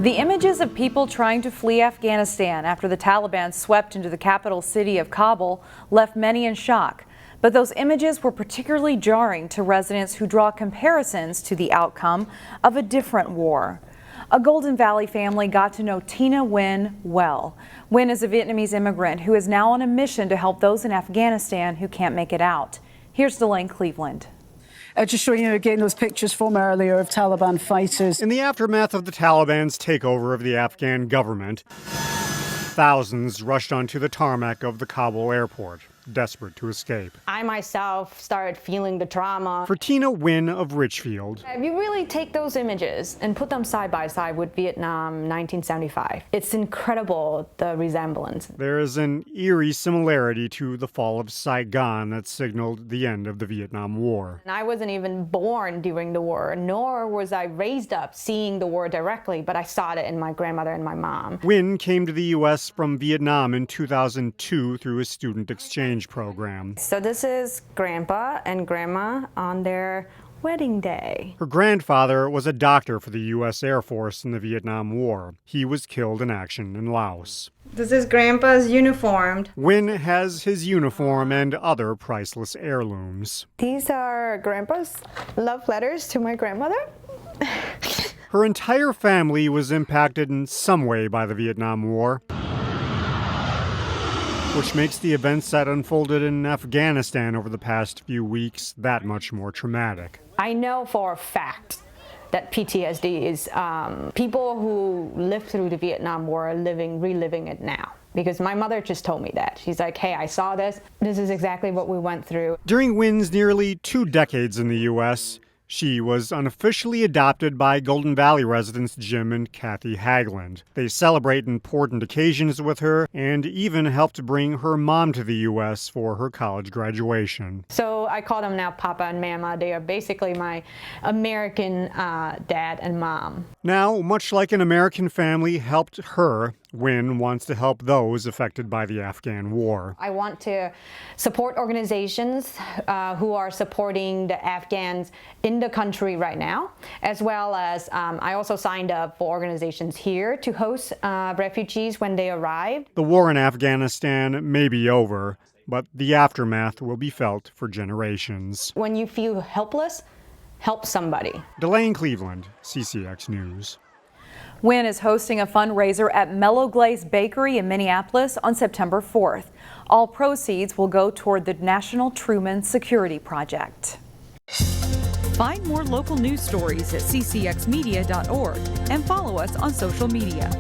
The images of people trying to flee Afghanistan after the Taliban swept into the capital city of Kabul left many in shock. But those images were particularly jarring to residents who draw comparisons to the outcome of a different war. A Golden Valley family got to know Tina Nguyen well. Nguyen is a Vietnamese immigrant who is now on a mission to help those in Afghanistan who can't make it out. Here's Delane Cleveland. Just showing you again those pictures from earlier of Taliban fighters. In the aftermath of the Taliban's takeover of the Afghan government, thousands rushed onto the tarmac of the Kabul airport, desperate to escape. I myself started feeling the trauma. For Tina Nguyen of Richfield, If you really take those images and put them side by side with Vietnam 1975, it's incredible, the resemblance. there is an eerie similarity to the fall of Saigon that signaled the end of the Vietnam War. And I wasn't even born during the war, nor was I raised up seeing the war directly, but I saw it in my grandmother and my mom. Nguyen came to the U.S. from Vietnam in 2002 through a student exchange program. So this is Grandpa and Grandma on their wedding day. Her grandfather was a doctor for the U.S. Air Force in the Vietnam War. He was killed in action in Laos. This is Grandpa's uniform. Nguyen has his uniform and other priceless heirlooms. These are Grandpa's love letters to my grandmother. Her entire family was impacted in some way by the Vietnam War, which makes the events that unfolded in Afghanistan over the past few weeks that much more traumatic. I know for a fact that PTSD is people who lived through the Vietnam War are reliving it now. Because my mother just told me that. She's like, hey, I saw this. This is exactly what we went through. During Nguyen's nearly 2 decades in the U.S., she was unofficially adopted by Golden Valley residents Jim and Kathy Hagland. They celebrate important occasions with her and even helped bring her mom to the U.S. for her college graduation. So I call them now Papa and Mama. They are basically my American dad and mom. Now, much like an American family helped her, Nguyen wants to help those affected by the Afghan war. I want to support organizations who are supporting the Afghans in the country right now, as well as I also signed up for organizations here to host refugees when they arrive. The war in Afghanistan may be over, but the aftermath will be felt for generations. When you feel helpless, help somebody. Delane Cleveland, CCX News. Nguyen is hosting a fundraiser at Mel-O-Glaze Bakery in Minneapolis on September 4th. All proceeds will go toward the National Truman Security Project. Find more local news stories at ccxmedia.org and follow us on social media.